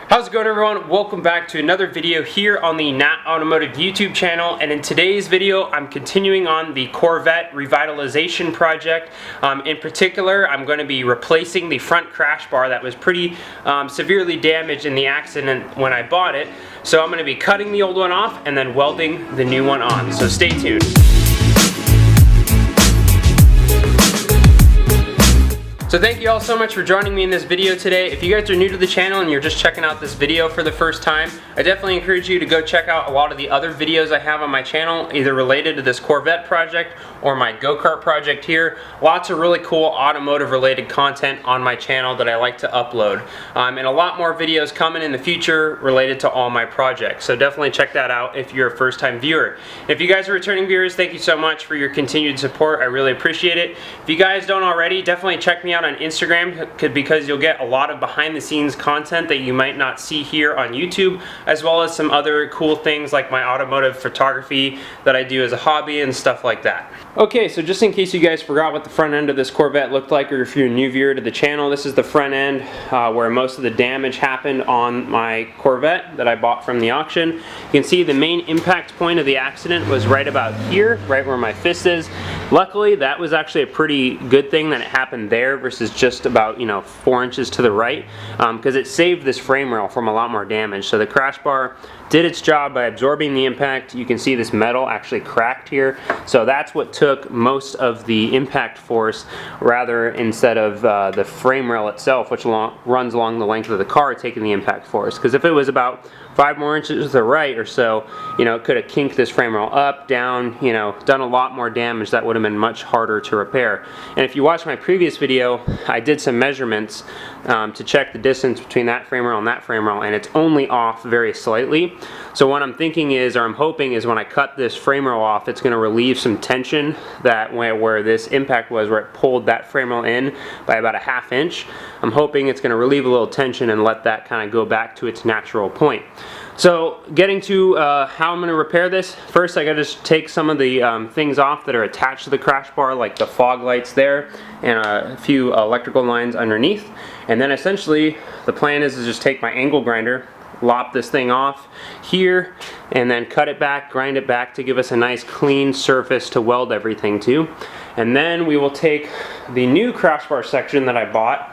How's it going, everyone? Welcome back to another video here on the Nat Automotive YouTube channel, and in today's video I'm continuing on the Corvette revitalization project. In particular, I'm going to be replacing the front crash bar that was pretty severely damaged in the accident when I bought it. So I'm going to be cutting the old one off and then welding the new one on, so stay tuned. So thank you all so much for joining me in this video today. If you guys are new to the channel and you're just checking out this video for the first time, I definitely encourage you to go check out a lot of the other videos I have on my channel, either related to this Corvette project or my go-kart project here. Lots of really cool automotive related content on my channel that I like to upload. And a lot more videos coming in the future related to all my projects. So definitely check that out if you're a first-time viewer. If you guys are returning viewers, thank you so much for your continued support. I really appreciate it. If you guys don't already, definitely check me out on Instagram, because you'll get a lot of behind the scenes content that you might not see here on YouTube, as well as some other cool things like my automotive photography that I do as a hobby and stuff like that. Okay, so just in case you guys forgot what the front end of this Corvette looked like, or if you're a new viewer to the channel, this is the front end where most of the damage happened on my Corvette that I bought from the auction. You can see the main impact point of the accident was right about here, right where my fist is. Luckily, that was actually a pretty good thing that it happened there versus just about 4 inches to the right, because it saved this frame rail from a lot more damage. So the crash bar did its job by absorbing the impact. You can see this metal actually cracked here, so that's what took most of the impact force, rather instead of the frame rail itself, which runs along the length of the car, taking the impact force. Because if it was about 5 more inches to the right or so, it could have kinked this frame rail up, down, done a lot more damage that would have been much harder to repair. And if you watch my previous video, I did some measurements to check the distance between that frame rail and that frame rail, and it's only off very slightly. So what I'm thinking is, or I'm hoping is, when I cut this frame rail off, it's going to relieve some tension that where this impact was, where it pulled that frame rail in by about a ½ inch. I'm hoping it's going to relieve a little tension and let that kind of go back to its natural point. So getting to how I'm going to repair this, first I got to just take some of the things off that are attached to the crash bar, like the fog lights there and a few electrical lines underneath. And then essentially the plan is to just take my angle grinder, lop this thing off here, and then cut it back, grind it back to give us a nice clean surface to weld everything to. And then we will take the new crash bar section that I bought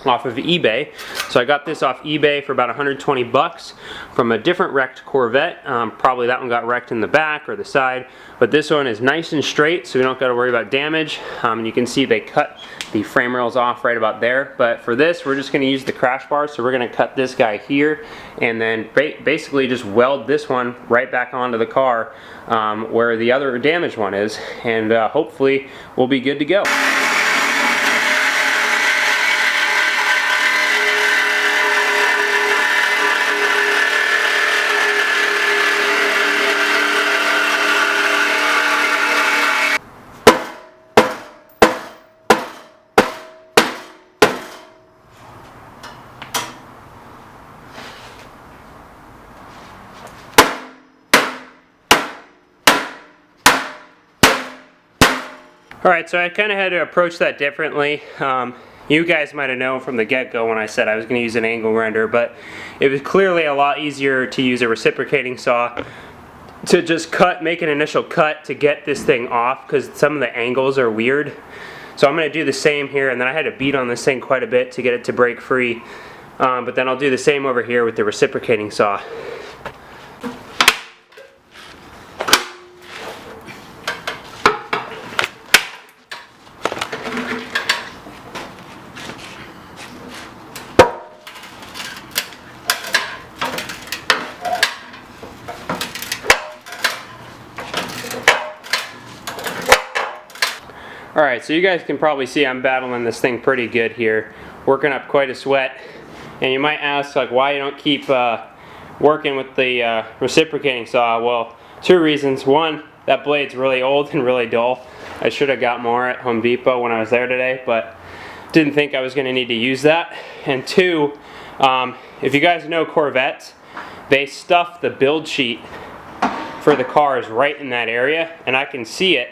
off of eBay. So I got this off eBay for about 120 bucks from a different wrecked Corvette. Probably that one got wrecked in the back or the side, but this one is nice and straight, so we don't got to worry about damage. And you can see they cut the frame rails off right about there. But for this, we're just going to use the crash bar, so we're going to cut this guy here and then basically just weld this one right back onto the car where the other damaged one is, and hopefully we'll be good to go. Alright, so I kind of had to approach that differently. You guys might have known from the get-go when I said I was going to use an angle grinder, but it was clearly a lot easier to use a reciprocating saw to just make an initial cut to get this thing off, because some of the angles are weird. So I'm going to do the same here, and then I had to beat on this thing quite a bit to get it to break free. But then I'll do the same over here with the reciprocating saw. Alright, so you guys can probably see I'm battling this thing pretty good here, working up quite a sweat. And you might ask, like, why you don't keep working with the reciprocating saw. Well, 2 reasons. One, that blade's really old and really dull. I should have got more at Home Depot when I was there today, but didn't think I was going to need to use that. And 2, if you guys know Corvettes, they stuff the build sheet for the cars right in that area, and I can see it.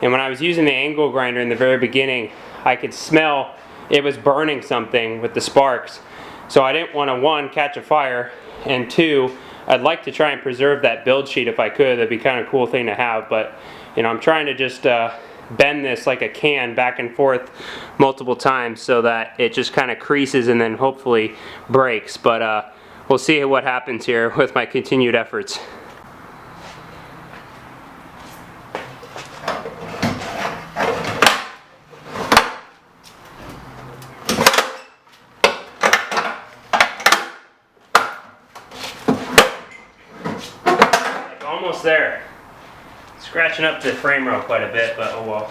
And when I was using the angle grinder in the very beginning, I could smell it was burning something with the sparks. So I didn't want to, one, catch a fire, and two, I'd like to try and preserve that build sheet if I could. That'd be kind of a cool thing to have, but you know, I'm trying to just bend this like a can back and forth multiple times so that it just kind of creases and then hopefully breaks. But we'll see what happens here with my continued efforts. Almost there. Scratching up the frame rail quite a bit, but oh well.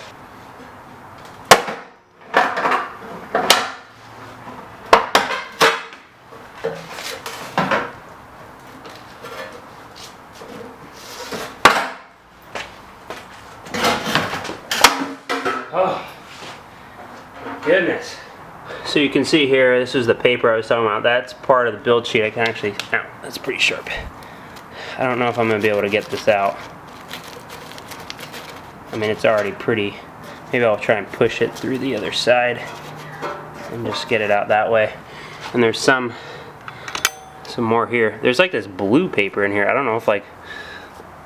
Oh, goodness. So you can see here, this is the paper I was talking about. That's part of the build sheet. I can actually, oh, that's pretty sharp. I don't know if I'm going to be able to get this out. I mean, it's already pretty. Maybe I'll try and push it through the other side and just get it out that way. And there's some more here. There's like this blue paper in here. I don't know if like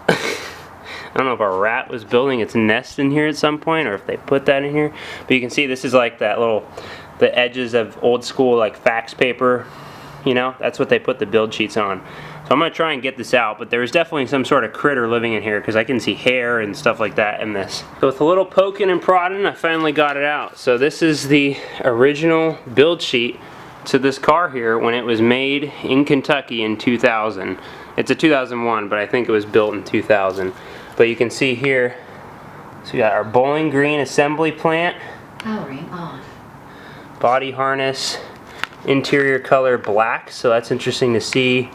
I don't know if a rat was building its nest in here at some point, or if they put that in here. But you can see this is like that little, the edges of old school like fax paper. You know, that's what they put the build sheets on. So I'm going to try and get this out, but there's definitely some sort of critter living in here because I can see hair and stuff like that in this. So with a little poking and prodding, I finally got it out. So this is the original build sheet to this car here when it was made in Kentucky in 2000. It's a 2001, but I think it was built in 2000. But you can see here, so we got our Bowling Green assembly plant. Powering on. Body harness, interior color black, so that's interesting to see.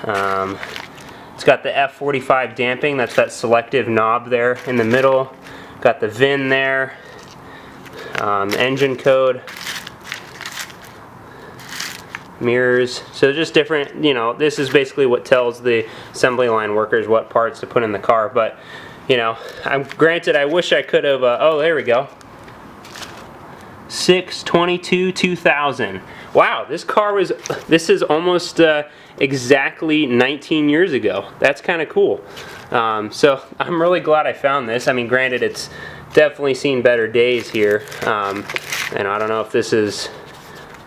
It's got the F45 damping, that's that selective knob there in the middle. Got the VIN there, engine code, mirrors, so just different, you know, this is basically what tells the assembly line workers what parts to put in the car. But you know, granted, I wish I could have, oh there we go, 6/22/2000. Wow, this car was, this is almost exactly 19 years ago. That's kind of cool. So I'm really glad I found this. I mean, granted, it's definitely seen better days here. And I don't know if this is,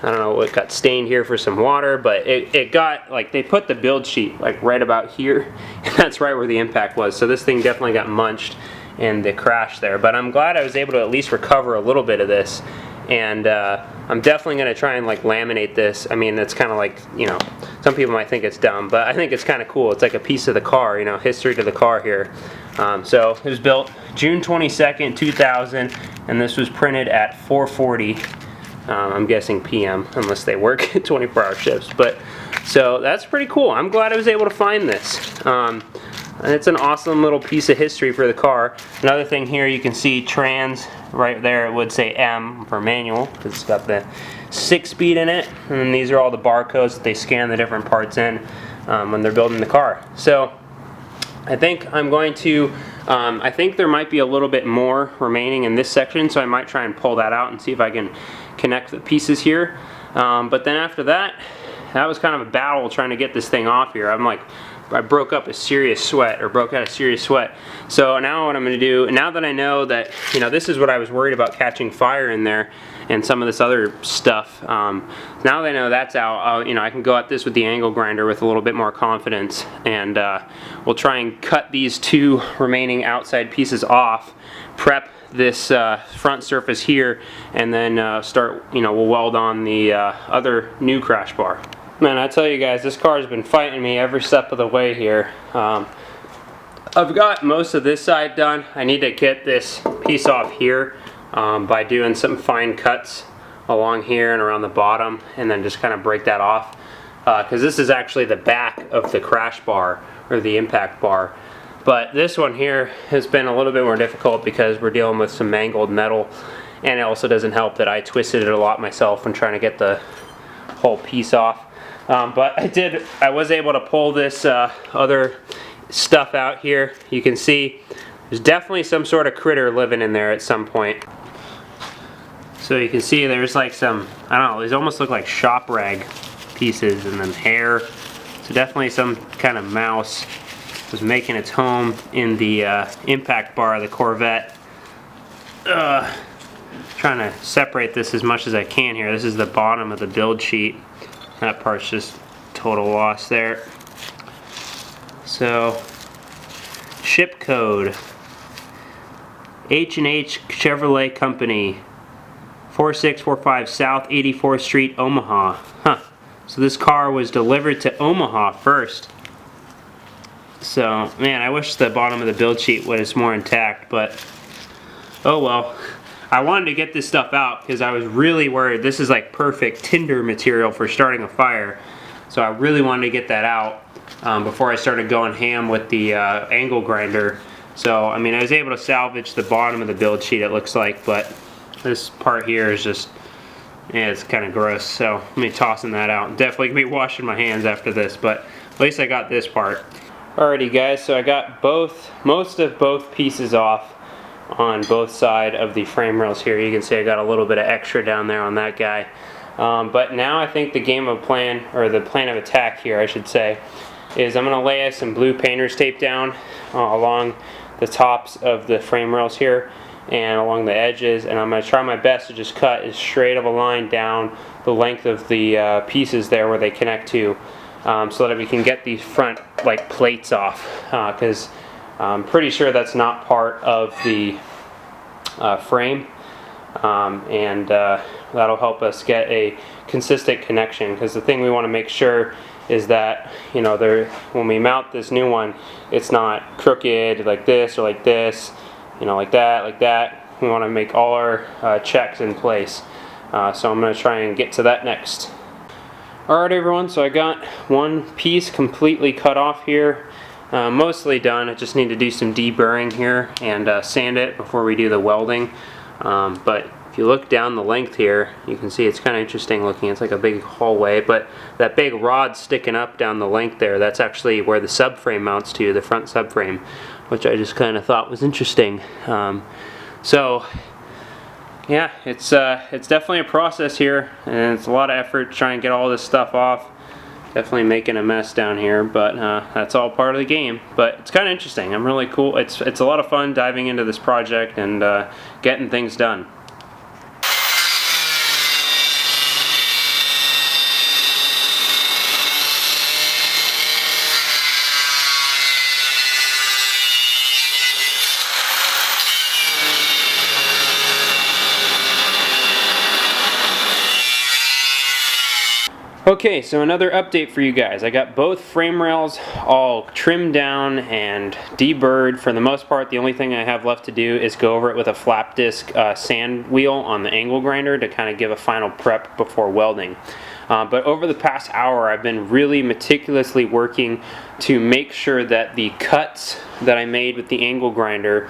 I don't know what got stained here for some water, but it got, like, they put the build sheet like right about here, and that's right where the impact was. So this thing definitely got munched in the crash there. But I'm glad I was able to at least recover a little bit of this. And I'm definitely going to try and like laminate this. I mean, it's kind of like, you know, some people might think it's dumb, but I think it's kind of cool. It's like a piece of the car, you know, history to the car here. So it was built June 22nd, 2000, and this was printed at 4:40. I'm guessing PM, unless they work 24-hour shifts. But so that's pretty cool. I'm glad I was able to find this. And it's an awesome little piece of history for the car. Another thing here, you can see trans right there. It would say M for manual because it's got the 6-speed in it. And then these are all the barcodes that they scan the different parts in when they're building the car. So I think I'm going to, I think there might be a little bit more remaining in this section, so I might try and pull that out and see if I can connect the pieces here. But then after that, that was kind of a battle trying to get this thing off here. I'm like, I broke out a serious sweat. So now what I'm going to do, now that I know that, you know, this is what I was worried about catching fire in there and some of this other stuff. Now that I know that's out, you know, I can go at this with the angle grinder with a little bit more confidence, and we'll try and cut these two remaining outside pieces off, prep this front surface here, and then start, you know, we'll weld on the other new crash bar. Man, I tell you guys, this car has been fighting me every step of the way here. I've got most of this side done. I need to get this piece off here by doing some fine cuts along here and around the bottom, and then just kind of break that off. Because this is actually the back of the crash bar, or the impact bar. But this one here has been a little bit more difficult because we're dealing with some mangled metal, and it also doesn't help that I twisted it a lot myself when trying to get the whole piece off. But I was able to pull this other stuff out here. You can see there's definitely some sort of critter living in there at some point. So you can see there's like some, I don't know, these almost look like shop rag pieces, and then hair. So definitely some kind of mouse was making its home in the impact bar of the Corvette. Trying to separate this as much as I can here. This is the bottom of the build sheet. That part's just total loss there. So, ship code H&H Chevrolet Company, 4645 South 84th Street, Omaha. Huh. So this car was delivered to Omaha first. So, man, I wish the bottom of the build sheet was more intact, but oh well. I wanted to get this stuff out because I was really worried. This is like perfect tinder material for starting a fire. So I really wanted to get that out before I started going ham with the angle grinder. So, I mean, I was able to salvage the bottom of the build sheet, it looks like, but this part here is just, yeah, it's kind of gross. So, let me tossing that out. Definitely gonna be washing my hands after this, but at least I got this part. Alrighty guys, so I got most of both pieces off on both sides of the frame rails here. You can see I got a little bit of extra down there on that guy. But now I think the game of plan, or the plan of attack here I should say, is I'm going to lay some blue painter's tape down along the tops of the frame rails here and along the edges, and I'm going to try my best to just cut as straight of a line down the length of the pieces there where they connect to, so that we can get these front like plates off, because I'm pretty sure that's not part of the frame, and that'll help us get a consistent connection, because the thing we want to make sure is that, you know, when we mount this new one, it's not crooked like this or like this, you know, like that, like that. We want to make all our checks in place. So I'm going to try and get to that next. Alright everyone, so I got one piece completely cut off here. Mostly done. I just need to do some deburring here and sand it before we do the welding. But if you look down the length here, you can see it's kind of interesting looking. It's like a big hallway, but that big rod sticking up down the length there, that's actually where the subframe mounts to, the front subframe, which I just kind of thought was interesting. So yeah, it's definitely a process here, and it's a lot of effort to try and get all this stuff off. Definitely making a mess down here, but that's all part of the game. But it's kind of interesting. I'm really cool. It's a lot of fun diving into this project and getting things done. Okay, so another update for you guys. I got both frame rails all trimmed down and deburred. For the most part, the only thing I have left to do is go over it with a flap disc sand wheel on the angle grinder to kind of give a final prep before welding. But over the past hour, I've been really meticulously working to make sure that the cuts that I made with the angle grinder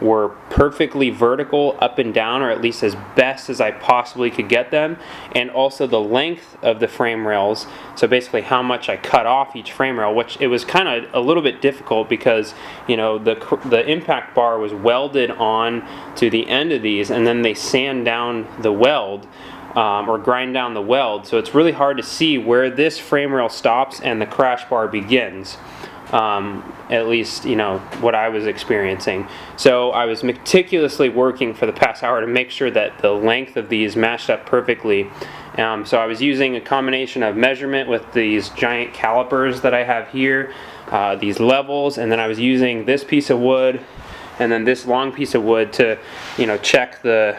were perfectly vertical up and down, or at least as best as I possibly could get them, and also the length of the frame rails, so basically how much I cut off each frame rail, which it was kind of a little bit difficult because, you know, the impact bar was welded on to the end of these, and then they sand down the weld, or grind down the weld, so it's really hard to see where this frame rail stops and the crash bar begins. At least, you know, what I was experiencing. So I was meticulously working for the past hour to make sure that the length of these matched up perfectly. So I was using a combination of measurement with these giant calipers that I have here, these levels, and then I was using this piece of wood and then this long piece of wood to, you know, check the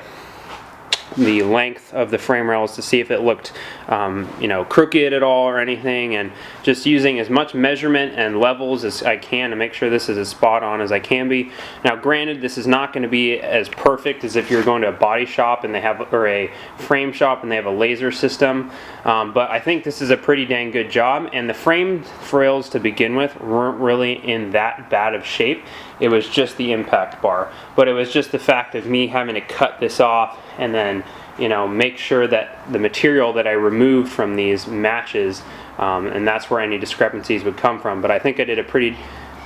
length of the frame rails to see if it looked you know, crooked at all or anything, and just using as much measurement and levels as I can to make sure this is as spot on as I can be. Now granted, this is not going to be as perfect as if you're going to a body shop and they have, or a frame shop and they have a laser system, but I think this is a pretty dang good job, and the frame rails to begin with weren't really in that bad of shape. It was just the impact bar, but it was just the fact of me having to cut this off and then, you know, make sure that the material that I removed from these matches, and that's where any discrepancies would come from. But I think I did a pretty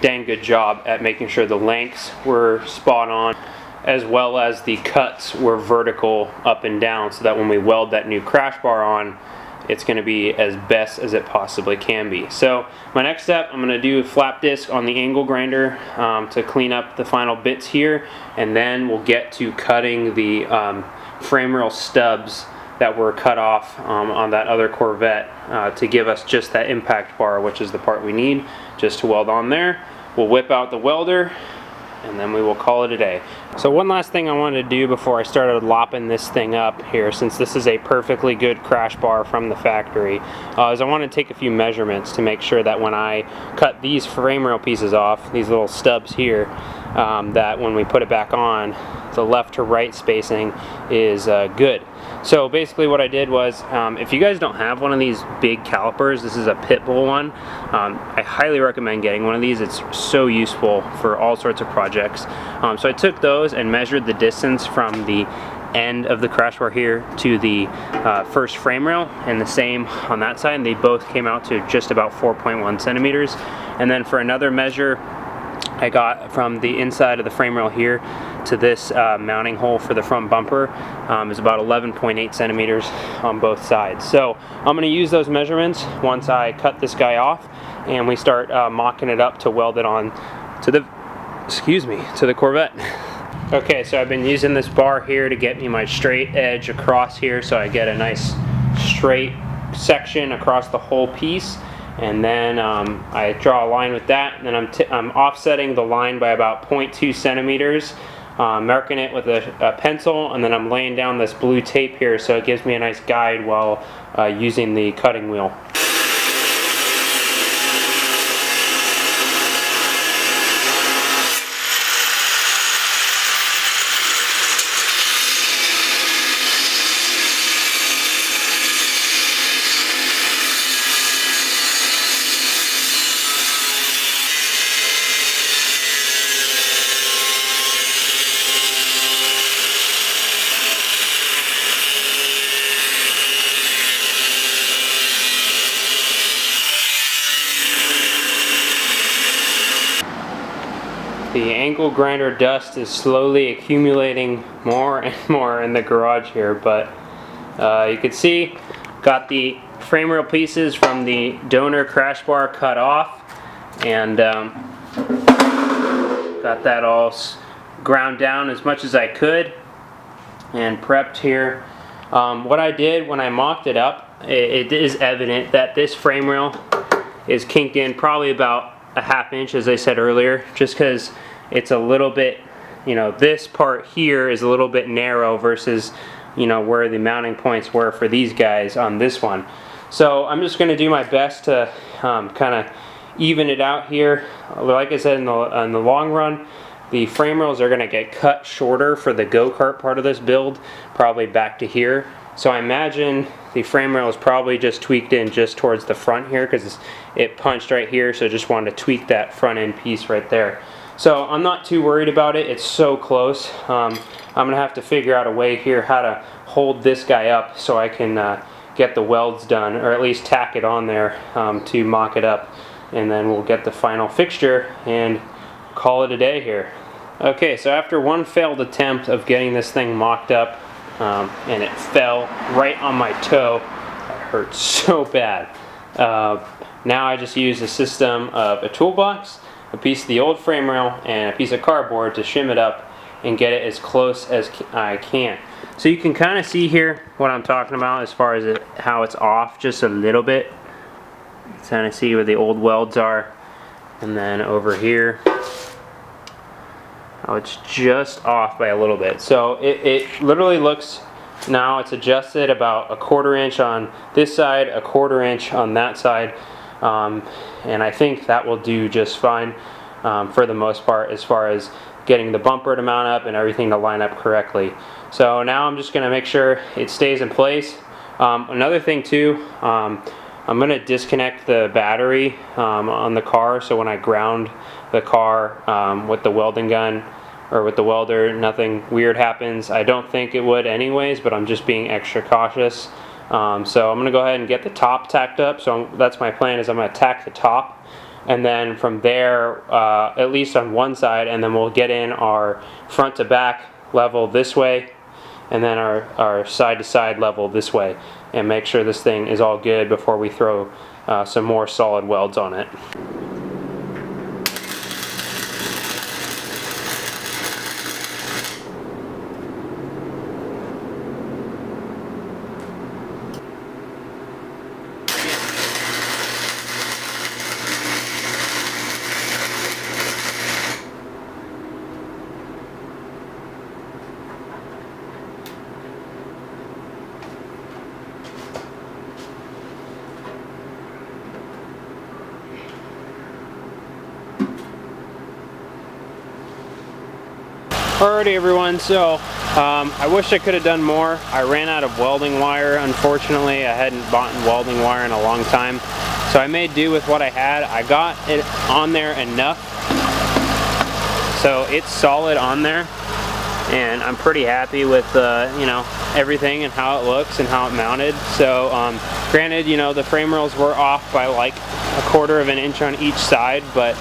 dang good job at making sure the lengths were spot on. as well as the cuts were vertical up and down, so that when we weld that new crash bar on, it's going to be as best as it possibly can be. So my next step, I'm going to do a flap disc on the angle grinder to clean up the final bits here, and then we'll get to cutting the frame rail stubs that were cut off on that other Corvette to give us just that impact bar, which is the part we need just to weld on there. We'll whip out the welder, and then we will call it a day. So one last thing I wanted to do before I started lopping this thing up here, since this is a perfectly good crash bar from the factory, is I want to take a few measurements to make sure that when I cut these frame rail pieces off, these little stubs here, that when we put it back on, the left to right spacing is good. So basically what I did was, if you guys don't have one of these big calipers, this is a Pitbull one, I highly recommend getting one of these. It's so useful for all sorts of projects. So I took those and measured the distance from the end of the crash bar here to the first frame rail, and the same on that side, and they both came out to just about 4.1 centimeters. And then for another measure, I got from the inside of the frame rail here to this mounting hole for the front bumper is about 11.8 centimeters on both sides. So I'm going to use those measurements once I cut this guy off and we start mocking it up to weld it on to the, to the Corvette. Okay, so I've been using this bar here to get me my straight edge across here, so I get a nice straight section across the whole piece. And then I draw a line with that, and then I'm offsetting the line by about 0.2 centimeters, marking it with a pencil, and then I'm laying down this blue tape here so it gives me a nice guide while using the cutting wheel. The angle grinder dust is slowly accumulating more and more in the garage here, but you can see, got the frame rail pieces from the donor crash bar cut off, and got that all ground down as much as I could and prepped here. What I did when I mocked it up, it is evident that this frame rail is kinked in probably about a ½ inch, as I said earlier, just because it's a little bit, this part here is a little bit narrow versus, where the mounting points were for these guys on this one. So I'm just going to do my best to kind of even it out here. Like I said, in the long run, the frame rails are going to get cut shorter for the go-kart part of this build, probably back to here. So I imagine the frame rail is probably just tweaked in just towards the front here because it punched right here, so just wanted to tweak that front end piece right there. So I'm not too worried about it, it's so close. I'm going to have to figure out a way here how to hold this guy up so I can get the welds done, or at least tack it on there to mock it up, and then we'll get the final fixture and call it a day here. Okay, so after one failed attempt of getting this thing mocked up, and it fell right on my toe. It hurt so bad. Now I just use a system of a toolbox, a piece of the old frame rail, and a piece of cardboard to shim it up and get it as close as I can. So you can kind of see here what I'm talking about as far as how it's off just a little bit. You can kind of see where the old welds are, and then over here, oh, it's just off by a little bit. So it literally looks, now it's adjusted about 1/4 inch on this side, 1/4 inch on that side, and I think that will do just fine for the most part as far as getting the bumper to mount up and everything to line up correctly. So now I'm just going to make sure it stays in place. Another thing too, I'm going to disconnect the battery on the car, so when I ground the car with the welding gun or with the welder, nothing weird happens. I don't think it would anyways, but I'm just being extra cautious. So I'm going to go ahead and get the top tacked up. So that's my plan, is I'm going to tack the top and then from there, at least on one side, and then we'll get in our front to back level this way, and then our side to side level this way, and make sure this thing is all good before we throw some more solid welds on it. Alrighty everyone, so I wish I could have done more. I ran out of welding wire, unfortunately. I hadn't bought welding wire in a long time, so I made do with what I had. I got it on there enough, so it's solid on there, and I'm pretty happy with you know, everything and how it looks and how it mounted. So granted, you know, the frame rails were off by like 1/4 of an inch on each side, but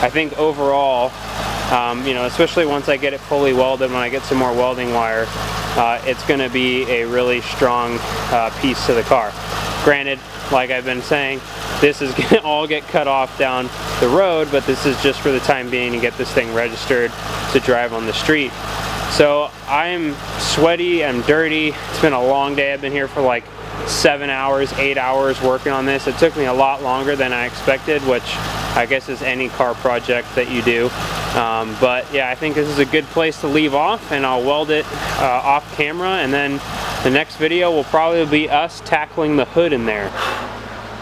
I think overall, you know, especially once I get it fully welded, when I get some more welding wire, it's going to be a really strong piece to the car. Granted, like I've been saying, this is going to all get cut off down the road, but this is just for the time being to get this thing registered to drive on the street. So I'm sweaty, I'm dirty, it's been a long day. I've been here for like 7 hours, 8 hours working on this. It took me a lot longer than I expected, which I guess is any car project that you do. But yeah, I think this is a good place to leave off, and I'll weld it off camera, and then the next video will probably be us tackling the hood in there.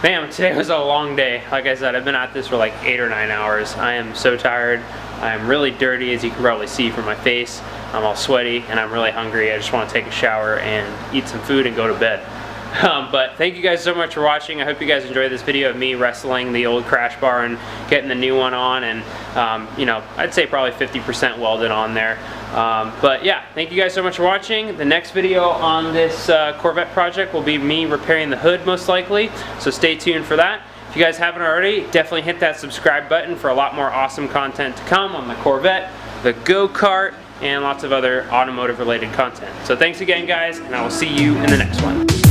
Man, today was a long day. Like I said, I've been at this for like 8 or 9 hours. I am so tired. I am really dirty, as you can probably see from my face. I'm all sweaty and I'm really hungry. I just want to take a shower and eat some food and go to bed. But thank you guys so much for watching. I hope you guys enjoyed this video of me wrestling the old crash bar and getting the new one on, and you know, I'd say probably 50% welded on there. But yeah, thank you guys so much for watching. The next video on this Corvette project will be me repairing the hood, most likely, so stay tuned for that. If you guys haven't already, definitely hit that subscribe button for a lot more awesome content to come on the Corvette, the go-kart, and lots of other automotive related content. So thanks again guys, and I will see you in the next one.